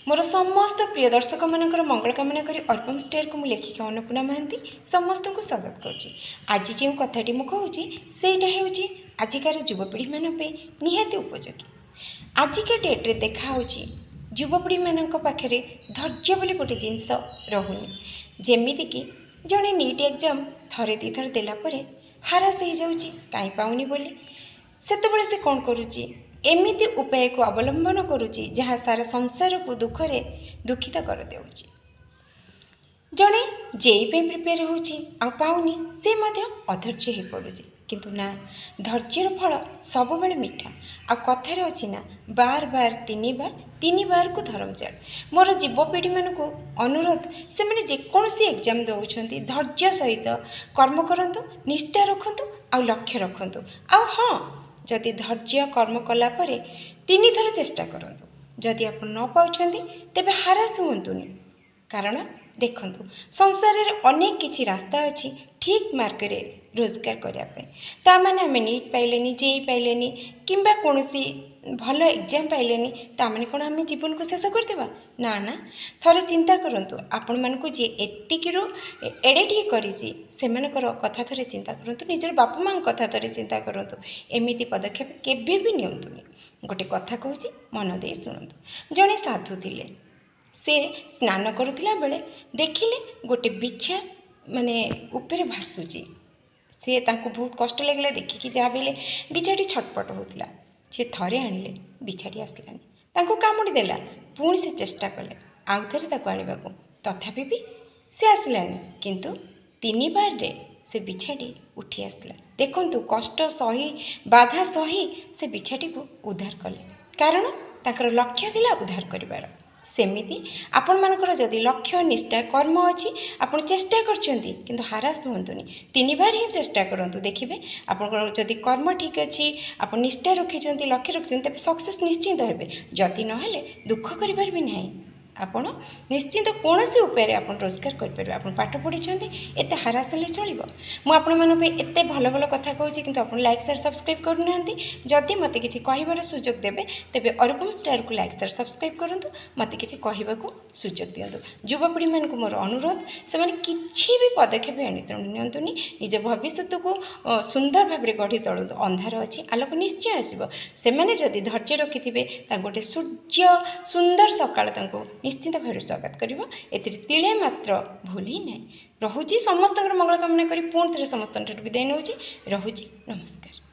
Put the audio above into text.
मोर समस्त प्रिय दर्शक मानकर मंगल कामना करी अर्पम स्टार को लेखिका अन्नपूर्णा महांती समस्त को स्वागत करुँची। आज जो कथाटी मुझे कहूँ सेटा हूँ आजिकार युवपीढ़ी मान निहाती उपयोगी। आजिका डेट्रे देखा युवपीढ़ी मान पाखे धैर्य बोली गोटे जिनस रहुनी। जमीक जड़े नीट एग्जाम थरे दी थर देलापर हारास हो जाऊँगी कहीं पाऊनी बोली सेतबेले से कौन करुँची एमिति उपाय को अवलंबन करुँची जहाँ सारा संसार को दुखरे दुखित कर देउची। जड़े जेई प्रिपेयर होउची आ पाउनी से मध्य अधैर्य हो पड़ुची किंतु ना धैर्यर फल सब बेले मीठा। आ कथार अच्छी ना बार बार तीन बार को धर्म चल। मोर युवपीढ़ी मान को अनुरोध से मैंने जेकोसी एग्जाम दौरान धैर्य सहित कर्म करंतु निष्ठा रखंतु आ लक्ष्य रखंतु। आ हाँ जदि धैर्य कर्म कलापर तीन थर चेष्टा करंतु जदि आप न पाउछंती तेबे हारास हुंतुनी। कारण देखंतु संसार रे अनेक किछि रास्ता अछि ठीक मार्ग रे रोजगार करने ता माने आम नीट पाइलेनी जेई पाइलेनी किंबा कोनोसी भल एग्जाम पाइलेनी ता माने कोन आम जीवन को शेष करदेबा ना ना। थरे चिंता करंतु आपण मान को जे एतिकिरो एडेटी करिसी सेमानकर कथा थरे चिंता करंतु निजर बापा मां कथा थरे चिंता करंतु। एमिति पदक्षेप केबे भी नियंतुनी। गोटे कथा कहूची मन दे सुनंतु। जणे साधु थिले से स्नान करुथिला बेले देखिले गोटे बिछा माने ऊपर भासुची। सी तांको बहुत कष्ट लगे देखिकी जहाँ भी बिछाटी छटपट होता सी थरे आनिले बिछाटी आसलानी तांको कामुड़ी देला पुणी से चेष्टा कले आउ थे ताको आनिबाकू तथापि भी से आसलानी किंतु तीन बार रे से बिछाटी उठी आसला। देखंतु कष्ट सही बाधा सही से बिछाटी को उद्धार कले कारण ताकर लक्ष्य थिला उद्धार करिवार। सेमिति आपण मानकर जदि लक्ष्य निष्ठा कर्म अच्छी आपड़ चेष्टा करछंती किंतु हारास हुंतुनी तीन बार ही चेष्टा करंतु देखिबे आपन जदि कर्म ठीक अच्छी आप निष्ठा रखिछंती लक्ष्य रखिछंती तेबे सक्सेस निश्चित हेबे। जदि नहेले दुख करिबार भी नाही आपण निश्चित कौन से उपाय आप रोजगार करेंगे। आप पाठ पढ़ी एत हारास हेल्ले चलो मु आपण मानी एत भल भल कथा कहूँ कि आप लाइक शेयर सब्सक्राइब करना जदि मत कि कहबार सुजोग देवे तेबे अर्पम स्टार को लाइक शेयर सब्सक्राइब करूँ मत कि कहवाक सुजोग दिंतु। युवपीढ़ी मान को मोर अनुरोध से किसी भी पदक्षेप नियंतुनी निज भविष्य को सुंदर भाव में गढ़ी तोलु। अंधार अच्छी आलोक निश्चय आसो से जदि धैर्य रखिथे गोटे सूर्य सुंदर सकाल निश्चिंत भाव स्वागत कर तिले मात्र भूल ही ना। रहुची समस्त मंगल कामना करी पुणी थे समस्त विदाय नौची। रहुची नमस्कार।